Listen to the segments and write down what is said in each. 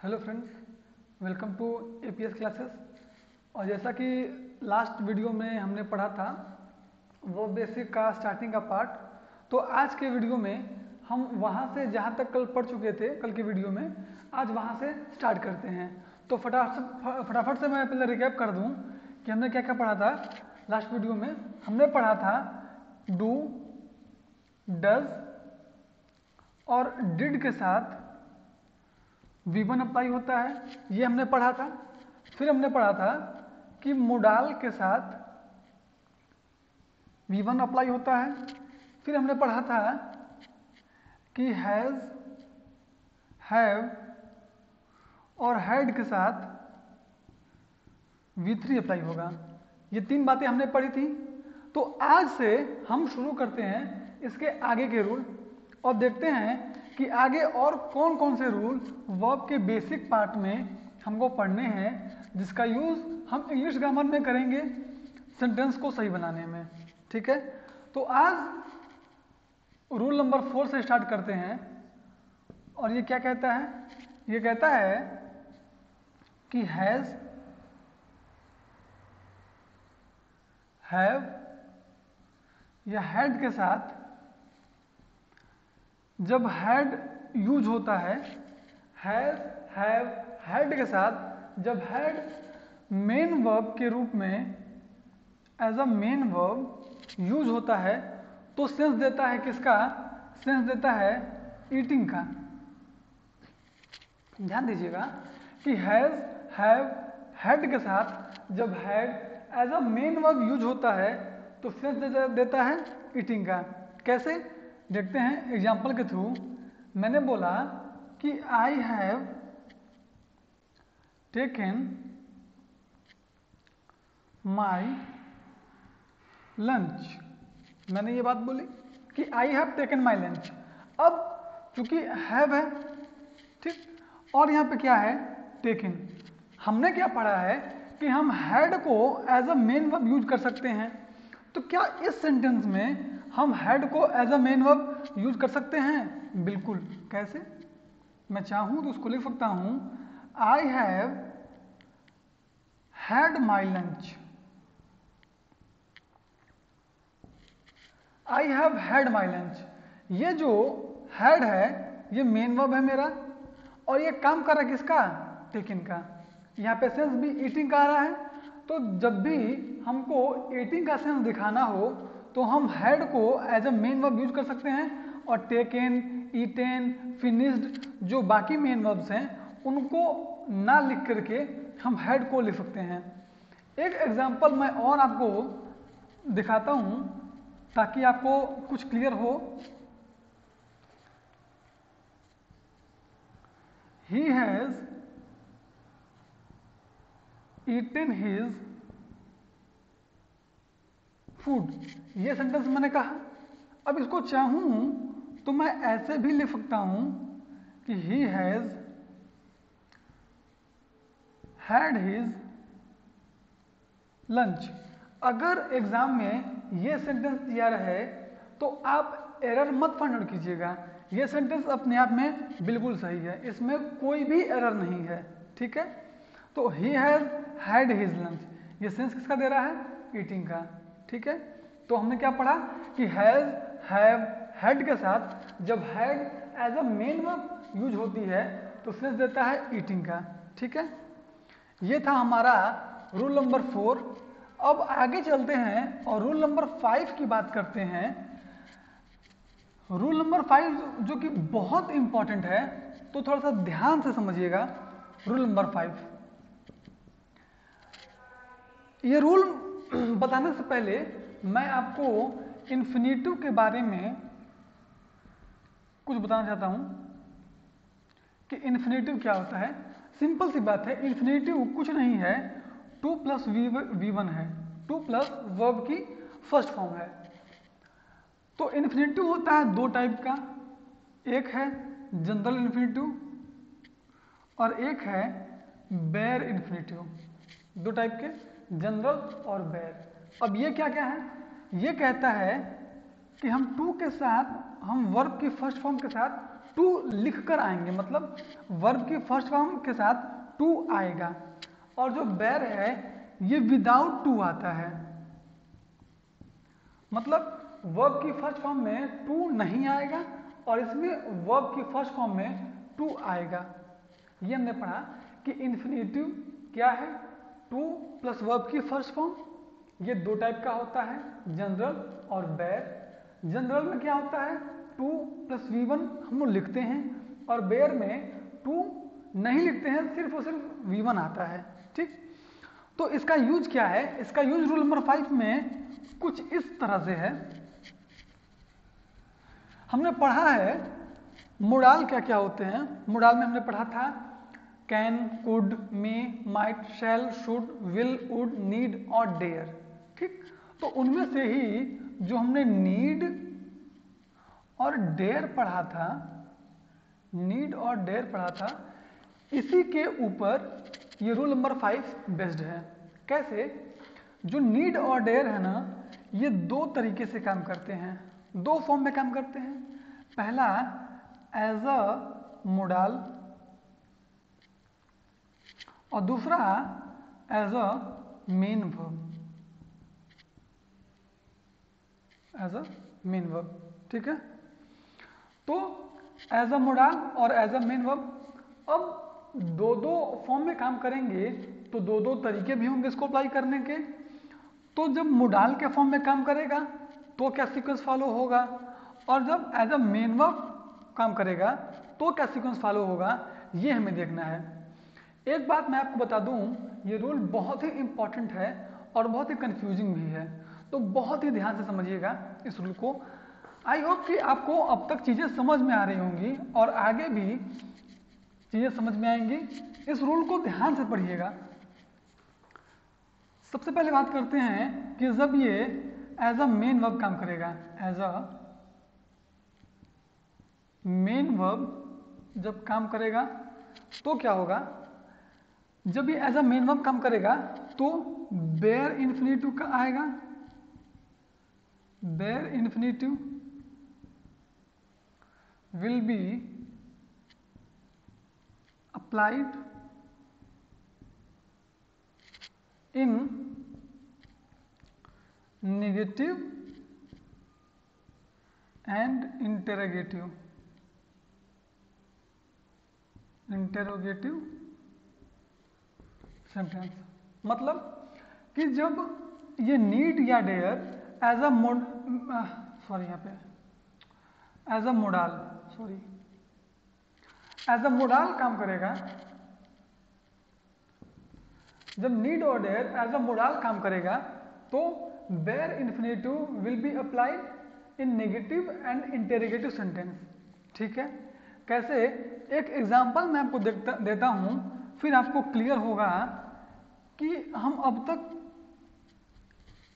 Hello friends, welcome to APS classes. और जैसा कि लास्ट वीडियो में हमने पढ़ा था वो बेसिक का स्टार्टिंग का पार्ट, तो आज के वीडियो में हम वहाँ से जहाँ तक कल पढ़ चुके थे कल के वीडियो में, आज वहाँ से स्टार्ट करते हैं। तो फटाफट से मैं पहले रिकैप कर दूँ कि हमने क्या क्या पढ़ा था। लास्ट वीडियो में हमने पढ़ा था डू, डज और डिड के साथ V1 अप्लाई होता है, ये हमने पढ़ा था। फिर हमने पढ़ा था कि मोडाल के साथ V1 अप्लाई होता है। फिर हमने पढ़ा था कि हैज, हैव और हैड के साथ V3 अप्लाई होगा। ये तीन बातें हमने पढ़ी थी। तो आज से हम शुरू करते हैं इसके आगे के रूल और देखते हैं कि आगे और कौन कौन से रूल वर्ब के बेसिक पार्ट में हमको पढ़ने हैं, जिसका यूज हम इंग्लिश ग्रामर में करेंगे सेंटेंस को सही बनाने में। ठीक है, तो आज रूल नंबर 4 से स्टार्ट करते हैं। और ये क्या कहता है? ये कहता है कि हैज, हैव या हैड के साथ जब हैड यूज होता है, हैज, हैव, हैड के साथ जब हैड मेन वर्ब के रूप में as a main verb use होता है तो सेंस देता है किसका? सेंस देता है ईटिंग का। ध्यान दीजिएगा कि हैज, हैव, हैड के साथ जब had as a main verb use होता है तो सेंस देता है ईटिंग का। कैसे? देखते हैं एग्जाम्पल के थ्रू। मैंने बोला कि I have taken my lunch. मैंने ये बात बोली कि I have taken my lunch. अब चूंकि हैव है, ठीक, और यहाँ पे क्या है? टेकन। हमने क्या पढ़ा है कि हम हैड को as a main verb use कर सकते हैं। तो क्या इस सेंटेंस में हम हैड को as a main verb use कर सकते हैं? बिल्कुल। कैसे? मैं चाहूं तो उसको लिख सकता हूं I have had my lunch. I have had my lunch. ये जो हैड है ये मेन वर्ब है मेरा, और ये काम कर रहा है किसका? टेकन का। यहाँ पे सेंस भी ईटिंग का आ रहा है। तो जब भी हमको ईटिंग का सेंस दिखाना हो तो हम हैड को as a main verb use कर सकते हैं, और टेकन, ईटेन, फिनिश्ड जो बाकी मेन वर्ब्स हैं उनको ना लिख करके हम हैड को लिख सकते हैं। एक एग्जांपल मैं और आपको दिखाता हूं ताकि आपको कुछ क्लियर हो। He has eaten his food। ये सेंटेंस मैंने कहा। अब इसको चाहूं तो मैं ऐसे भी लिख सकता हूं कि he has had his lunch। अगर एग्जाम में ये सेंटेंस दिया रहे तो आप एरर मत फाइंड आउट कीजिएगा। ये सेंटेंस अपने आप में बिल्कुल सही है, इसमें कोई भी एरर नहीं है। ठीक है, तो he has had his lunch, ये सेंस किसका दे रहा है? ईटिंग का। ठीक है, तो हमने क्या पढ़ा कि हैज, हैव, हैड के साथ जब had as a main verb use होती है तो सेंस देता है ईटिंग का। ठीक है, ये था हमारा रूल नंबर 4। अब आगे चलते हैं और रूल नंबर 5 की बात करते हैं। रूल नंबर 5 जो कि बहुत इंपॉर्टेंट है, तो थोड़ा सा ध्यान से समझिएगा। रूल नंबर 5, ये रूल बताने से पहले मैं आपको इन्फिनेटिव के बारे में कुछ बताना चाहता हूं कि इन्फिनेटिव क्या होता है। सिंपल सी बात है, इन्फिनेटिव कुछ नहीं है, 2 प्लस V1 है। 2 प्लस वर्ब की फर्स्ट फॉर्म है। तो इन्फिनेटिव होता है दो टाइप का, एक है जनरल इन्फिनेटिव और एक है बेयर इन्फिनेटिव। दो टाइप के, जनरल और बेयर। अब ये क्या क्या है? ये कहता है कि हम 2 के साथ, हम वर्ब की फर्स्ट फॉर्म के साथ टू लिख कर आएंगे, मतलब वर्ब की फर्स्ट फॉर्म के साथ टू आएगा। और जो बेर है ये विदाउट टू आता है, मतलब वर्ब की फर्स्ट फॉर्म में टू नहीं आएगा और इसमें वर्ब की फर्स्ट फॉर्म में टू आएगा। ये हमने पढ़ा कि इन्फिनेटिव क्या है, टू प्लस वर्ब की फर्स्ट फॉर्म। ये दो टाइप का होता है, जनरल और बेयर। जनरल में क्या होता है, टू प्लस V1 हम लोग लिखते हैं, और बेयर में टू नहीं लिखते हैं, सिर्फ और सिर्फ V1 आता है। ठीक, तो इसका यूज क्या है, इसका यूज रूल नंबर 5 में कुछ इस तरह से है। हमने पढ़ा है मोडाल क्या क्या होते हैं। मोडाल में हमने पढ़ा था can, could, may, might, shall, should, will, would, need और डेयर। ठीक, तो उनमें से ही जो हमने नीड और डेयर पढ़ा था, नीड और डेयर पढ़ा था, इसी के ऊपर ये रूल नंबर 5 बेस्ड है। कैसे, जो नीड और डेयर है ना, ये दो तरीके से काम करते हैं, दो फॉर्म में काम करते हैं। पहला एज अ मोडाल और दूसरा as a main verb, as a main verb. ठीक है, तो एज अ मोडाल और एज अ मेन वर्ब अब दो दो फॉर्म में काम करेंगे, तो दो दो तरीके भी होंगे इसको अप्लाई करने के। तो जब मोडाल के फॉर्म में काम करेगा तो क्या सीक्वेंस फॉलो होगा, और जब एज अ मेन वर्ब काम करेगा तो क्या सीक्वेंस फॉलो होगा, ये हमें देखना है। एक बात मैं आपको बता दूं, ये रूल बहुत ही इंपॉर्टेंट है और बहुत ही कंफ्यूजिंग भी है, तो बहुत ही ध्यान से समझिएगा इस रूल को। आई होप कि आपको अब तक चीजें समझ में आ रही होंगी और आगे भी चीजें समझ में आएंगी। इस रूल को ध्यान से पढ़िएगा। सबसे पहले बात करते हैं कि जब ये एज अ मेन वर्ब काम करेगा, एज अ मेन वर्ब जब काम करेगा तो क्या होगा, जब ये एज अ मेन वर्ब काम करेगा तो बेयर इन्फिनेटिव का आएगा, bare infinitive will be applied in negative and interrogative sentence. मतलब कि जब ये नीड या dare as a as a modal as a modal काम करेगा, जब नीड और डेयर एज अ मोडाल काम करेगा तो bare infinitive will be applied in negative and interrogative sentence. ठीक है, कैसे, एक एग्जांपल मैं आपको देता हूं, फिर आपको क्लियर होगा कि हम अब तक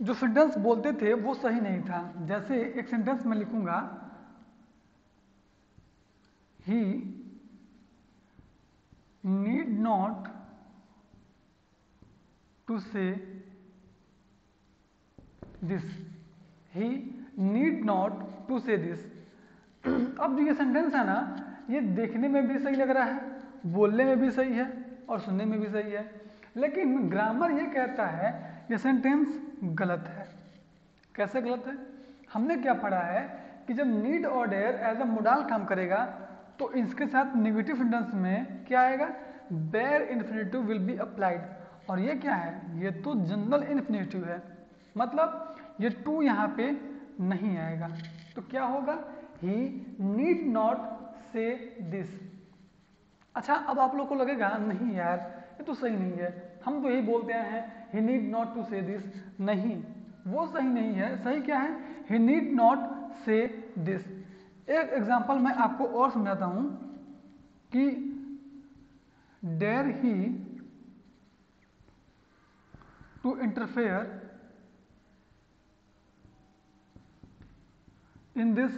जो सेंटेंस बोलते थे वो सही नहीं था। जैसे एक सेंटेंस में लिखूंगा, he need not to say this, he need not to say this. अब जो ये सेंटेंस है ना, ये देखने में भी सही लग रहा है, बोलने में भी सही है और सुनने में भी सही है, लेकिन ग्रामर ये कहता है ये सेंटेंस गलत है। कैसे गलत है, हमने क्या पढ़ा है कि जब नीड और डेयर एज अ मोडाल काम करेगा तो इसके साथ नेगेटिव सेंटेंस में क्या आएगा, bare infinitive will be applied. और ये क्या है, ये तो जनरल इन्फिनेटिव है, मतलब ये टू यहाँ पे नहीं आएगा। तो क्या होगा, ही नीड नॉट से दिस। अच्छा, अब आप लोग को लगेगा नहीं यार ये तो सही नहीं है, हम तो यही बोलते हैं he need not to say this. नहीं, वो सही नहीं है। सही क्या है, he need not say this. एक एग्जांपल मैं आपको और समझाता हूं कि dare he to interfere in this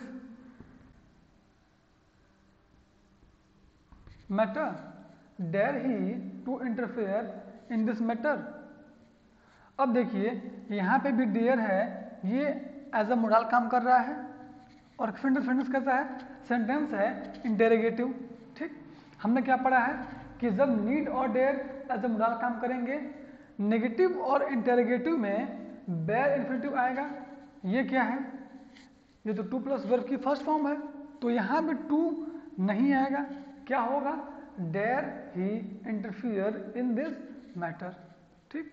matter, dare he to interfere in this matter. अब देखिए यहां पे भी डेयर है, ये एज अ मोडाल काम कर रहा है, और कंडीशनल सेंटेंस कैसा है? सेंटेंस है इंटेरोगेटिव। ठीक, हमने क्या पढ़ा है कि जब नीड और डेयर एज अ मोडाल काम करेंगे, नेगेटिव और इंटेरोगेटिव में बेयर इन्फिनेटिव आएगा। ये क्या है? ये तो टू प्लस वर्ब की फर्स्ट फॉर्म है, तो यहाँ भी टू नहीं आएगा। क्या होगा? Dare he interfere in this matter. ठीक,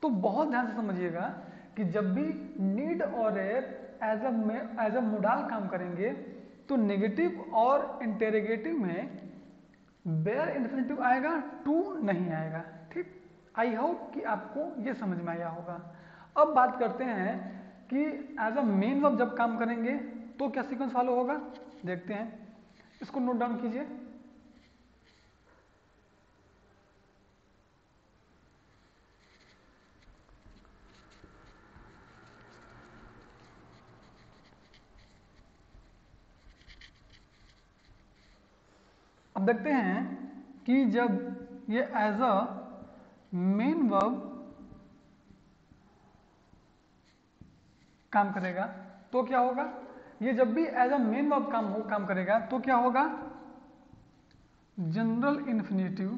तो बहुत ध्यान से समझिएगा कि जब भी नीड और डेयर एज अ मोडाल काम करेंगे तो नेगेटिव और इंटेरोगेटिव में बेयर इन्फिनेटिव आएगा, टू नहीं आएगा। ठीक, आई होप कि आपको ये समझ में आया होगा। अब बात करते हैं कि एज अ मेन वर्ब जब काम करेंगे तो क्या सीक्वेंस फॉलो होगा, देखते हैं। इसको नोट डाउन कीजिए। अब देखते हैं कि जब ये एज अ मेन वर्ब काम करेगा तो क्या होगा? ये जब भी एज अ मेन वर्ब काम करेगा तो क्या होगा? General infinitive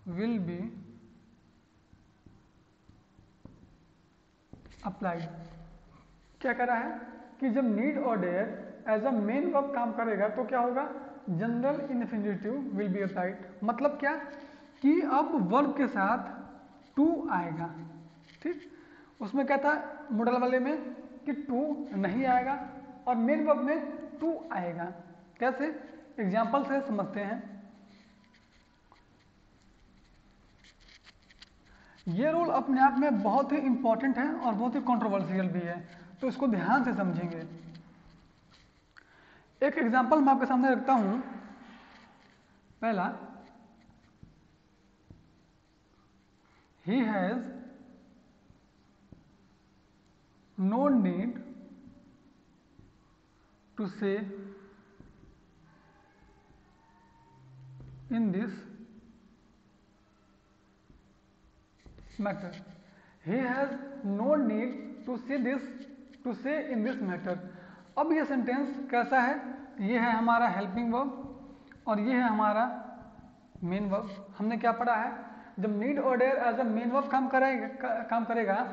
will be applied. क्या कह रहा है कि जब नीड और dare as a main verb काम करेगा तो क्या होगा? General infinitive will be applied. मतलब क्या कि अब वर्ब के साथ टू आएगा। ठीक, उसमें क्या था मॉडल वाले में कि टू नहीं आएगा और मेन वर्ब में टू आएगा। कैसे? एग्जाम्पल से समझते हैं। ये रूल अपने आप में बहुत ही इंपॉर्टेंट है और बहुत ही कंट्रोवर्शियल भी है, तो इसको ध्यान से समझेंगे। एक एग्जांपल मैं आपके सामने रखता हूं। पहला, he has no need to say in this matter. He has no need to say in this matter. अब ये सेंटेंस कैसा है? ये है हमारा हेल्पिंग वर्ब और ये है हमारा मेन वर्ब। हमने क्या पढ़ा है? जब नीड और dare as a main verb काम करेगा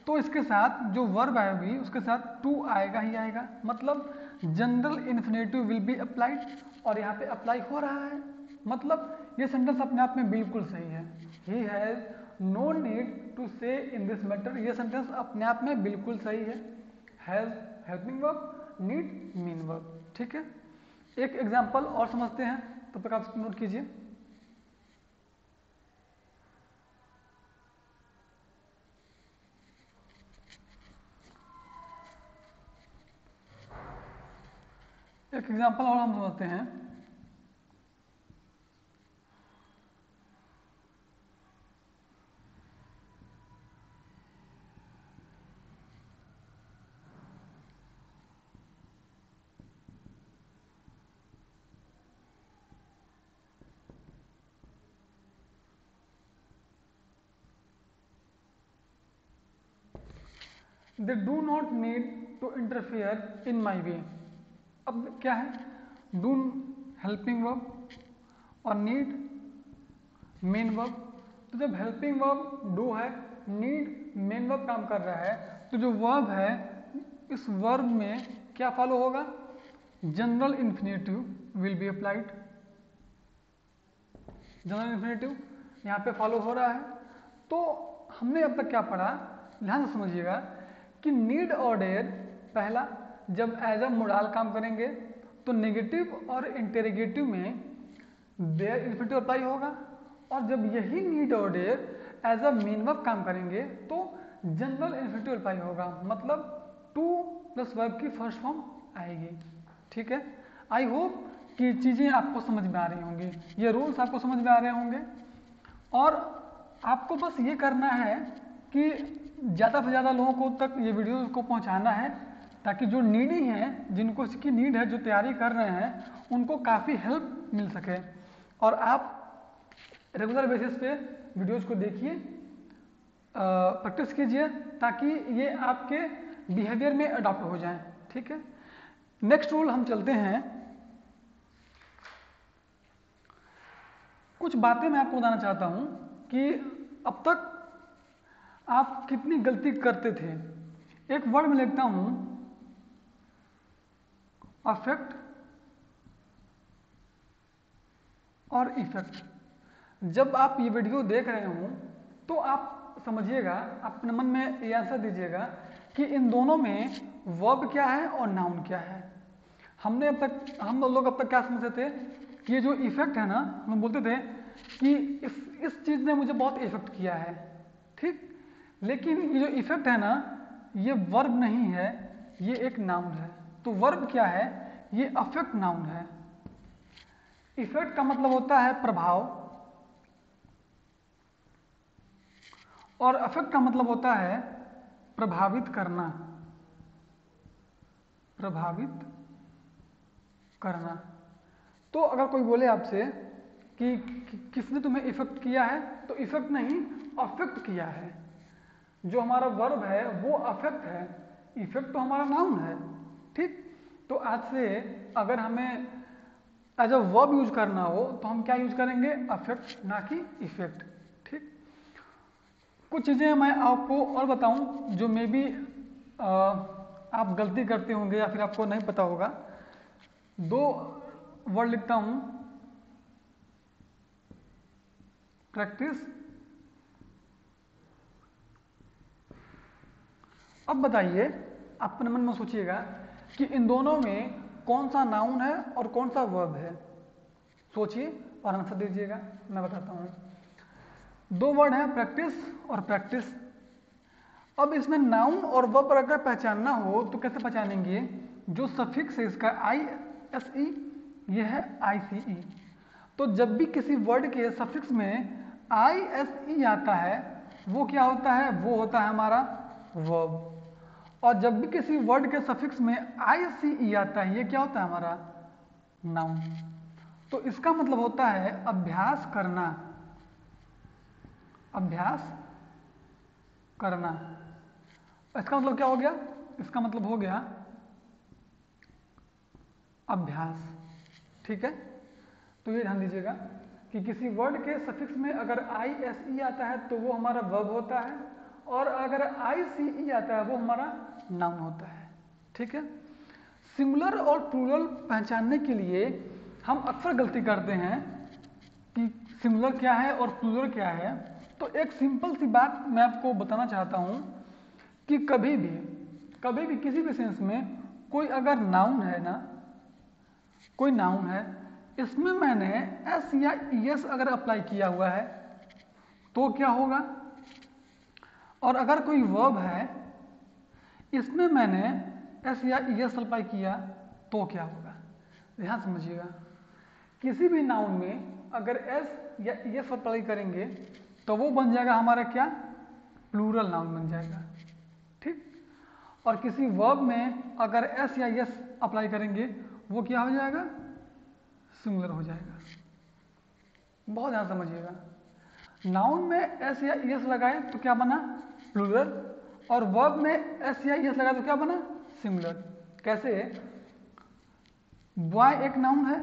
तो इसके साथ जो वर्ब आएगी उसके साथ टू आएगा ही आएगा। मतलब general infinitive will be applied, और यहाँ पे अप्लाई हो रहा है। मतलब ये सेंटेंस अपने आप में बिल्कुल सही है। He has no need to say in this matter, ये सेंटेंस अपने आप में बिल्कुल सही है। Has helping verb, need main verb. ठीक है, एक एग्जांपल और समझते हैं, तब तक आप नोट कीजिए। एक एग्जांपल और हम समझते हैं। They do not need to interfere in my way. अब क्या है? डू हेल्पिंग वर्ब और नीड मेन वर्ब। तो जब हेल्पिंग वर्ब डू है, नीड मेन वर्ब काम कर रहा है, तो जो वर्ब है इस वर्ब में क्या फॉलो होगा? General infinitive will be applied. General infinitive यहाँ पे फॉलो हो रहा है। तो हमने अब तक क्या पढ़ा, ध्यान से समझिएगा कि नीड और डेयर, पहला जब एज अ मोडाल काम करेंगे तो नेगेटिव और इंटेरोगेटिव में देयर इन्फिनेटिव अप्लाई होगा, और जब यही नीड और dare as a main verb काम करेंगे तो जनरल इन्फिनेटिव अप्लाई होगा। मतलब टू प्लस वर्ब की फर्स्ट फॉर्म आएगी। ठीक है, आई होप कि चीज़ें आपको समझ में आ रही होंगी, ये रूल्स आपको समझ में आ रहे होंगे, और आपको बस ये करना है कि ज़्यादा से ज़्यादा लोगों को तक ये वीडियो को पहुंचाना है, ताकि जो नीडी हैं, जिनको इसकी नीड है, जो तैयारी कर रहे हैं, उनको काफ़ी हेल्प मिल सके और आप रेगुलर बेसिस पे वीडियोज को देखिए, प्रैक्टिस कीजिए ताकि ये आपके बिहेवियर में अडॉप्ट हो जाएं। ठीक है, नेक्स्ट रूल हम चलते हैं। कुछ बातें मैं आपको बताना चाहता हूं कि अब तक आप कितनी गलती करते थे। एक वर्ड में लिखता हूं अफेक्ट और इफेक्ट। जब आप ये वीडियो देख रहे हो तो आप समझिएगा, अपने मन में ये आंसर दीजिएगा कि इन दोनों में वर्ब क्या है और नाउन क्या है। हम लोग अब तक क्या समझते थे कि ये जो इफेक्ट है ना, हम बोलते थे कि इस चीज ने मुझे बहुत इफेक्ट किया है। ठीक, लेकिन ये जो इफेक्ट है ना, ये वर्ब नहीं है, ये एक नाउन है। तो वर्ब क्या है? ये अफेक्ट नाउन है। इफेक्ट का मतलब होता है प्रभाव और अफेक्ट का मतलब होता है प्रभावित करना। प्रभावित करना। तो अगर कोई बोले आपसे कि किसने तुम्हें इफेक्ट किया है, तो इफेक्ट नहीं, अफेक्ट किया है। जो हमारा वर्ब है वो अफेक्ट है, इफेक्ट तो हमारा नाउन है। ठीक, तो आज से अगर हमें एज अ वर्ब यूज करना हो तो हम क्या यूज करेंगे? अफेक्ट, ना कि इफेक्ट। ठीक, कुछ चीजें मैं आपको और बताऊं जो मे बी आप गलती करते होंगे या फिर आपको नहीं पता होगा। दो वर्ड लिखता हूं, प्रैक्टिस। अब बताइए, अपने मन में सोचिएगा कि इन दोनों में कौन सा नाउन है और कौन सा वर्ब है। सोचिए और आंसर दीजिएगा, मैं बताता हूं। दो वर्ड हैं, प्रैक्टिस और प्रैक्टिस। अब इसमें नाउन और वर्ब अगर पहचानना हो तो कैसे पहचानेंगे? जो सफिक्स है इसका ISE, ये है ICE। तो जब भी किसी वर्ड के सफिक्स में ISE आता है वो क्या होता है? वो होता है हमारा वर्ब। और जब भी किसी वर्ड के सफिक्स में ICE आता है, ये क्या होता है? हमारा नाउन। तो इसका मतलब होता है अभ्यास करना। अभ्यास करना। इसका मतलब क्या हो गया? इसका मतलब हो गया अभ्यास। ठीक है, तो ये ध्यान दीजिएगा कि किसी वर्ड के सफिक्स में अगर ISE आता है तो वो हमारा वर्ब होता है, और अगर ICE आता है वो हमारा नाउन होता है। ठीक है, सिंगुलर और प्लूरल पहचानने के लिए हम अक्सर गलती करते हैं कि सिंगुलर क्या है और प्लूरल क्या है। तो एक सिंपल सी बात मैं आपको बताना चाहता हूं कि कभी भी किसी भी सेंस में कोई अगर नाउन है ना, कोई नाउन है, इसमें मैंने S या ES अगर अप्लाई किया हुआ है तो क्या होगा? और अगर कोई वर्ब है, इसमें मैंने S या ES अप्लाई किया तो क्या होगा? ध्यान समझिएगा, किसी भी नाउन में अगर S या ES अप्लाई करेंगे तो वो बन जाएगा हमारा क्या? प्लूरल नाउन बन जाएगा। ठीक, और किसी वर्ब में अगर S या ES अप्लाई करेंगे वो क्या हो जाएगा? सिंगुलर हो जाएगा। बहुत ध्यान समझिएगा, नाउन में S या ES लगाए तो क्या बना? प्लूरल, और वर्ब में S या ES लगाए तो क्या बना? सिंगुलर। कैसे? बॉय एक नाउन है,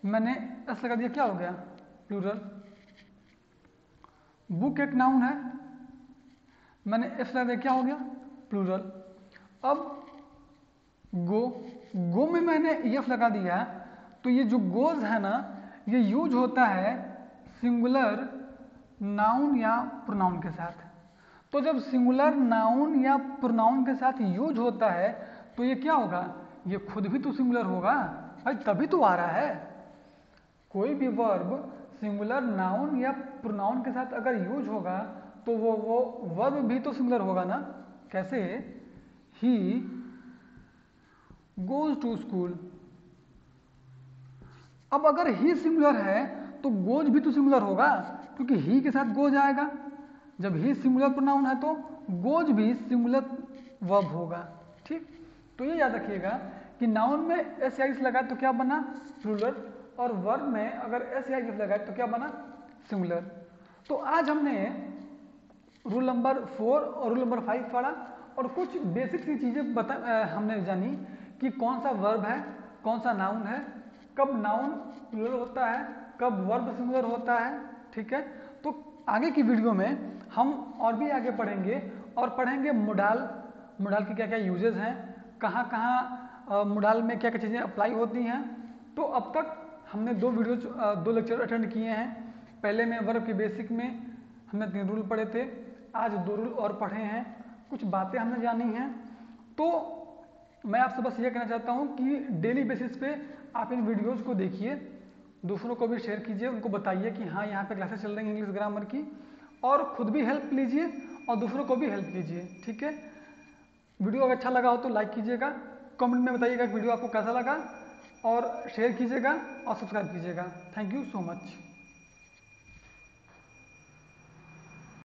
मैंने S लगा दिया, क्या हो गया? प्लूरल। बुक एक नाउन है, मैंने S लगा दिया, क्या हो गया? प्लूरल। अब गो में मैंने EF लगा दिया, तो ये जो गोज है ना, ये यूज होता है सिंगुलर नाउन या प्रोनाउन के साथ। तो जब सिंगुलर नाउन या प्रोनाउन के साथ यूज होता है तो ये क्या होगा? ये खुद भी तो सिंगुलर होगा भाई, तभी तो आ रहा है। कोई भी वर्ब सिंगुलर नाउन या प्रोनाउन के साथ अगर यूज होगा तो वो वर्ब भी तो सिंगुलर होगा ना। कैसे? He goes to school. अब अगर ही सिंगुलर है तो गोज भी तो सिंगुलर होगा, क्योंकि ही के साथ गोज आएगा। जब ही सिंगुलर प्रोनाउन है तो गोज भी सिंगुलर वर्ब होगा। ठीक, तो ये याद रखिएगा कि नाउन में S या IS लगाए तो क्या बना? प्लूरल, और वर्ब में अगर S या IS लगाए तो क्या बना? सिंगुलर। तो आज हमने रूल नंबर 4 और रूल नंबर 5 पढ़ा और कुछ बेसिक सी चीज़ें हमने जानी कि कौन सा वर्ब है, कौन सा नाउन है, कब नाउन प्लूरल होता है, कब वर्ब सिंगुलर होता है। ठीक है, तो आगे की वीडियो में हम और भी आगे पढ़ेंगे और पढ़ेंगे मोडाल, मोडाल के क्या क्या यूजेस हैं, कहाँ कहाँ मोडाल में क्या क्या चीज़ें अप्लाई होती हैं। तो अब तक हमने दो लेक्चर अटेंड किए हैं। पहले में वर्ब के बेसिक में हमने 3 रूल पढ़े थे, आज 2 रूल और पढ़े हैं, कुछ बातें हमने जानी हैं। तो मैं आपसे बस ये कहना चाहता हूँ कि डेली बेसिस पे आप इन वीडियोज़ को देखिए, दूसरों को भी शेयर कीजिए, उनको बताइए कि हाँ यहाँ पे क्लासेस चल रही हैं इंग्लिश ग्रामर की, और खुद भी हेल्प लीजिए और दूसरों को भी हेल्प कीजिए। ठीक है, वीडियो अगर अच्छा लगा हो तो लाइक कीजिएगा, कमेंट में बताइएगा कि वीडियो आपको कैसा लगा, और शेयर कीजिएगा और सब्सक्राइब कीजिएगा। Thank you so much.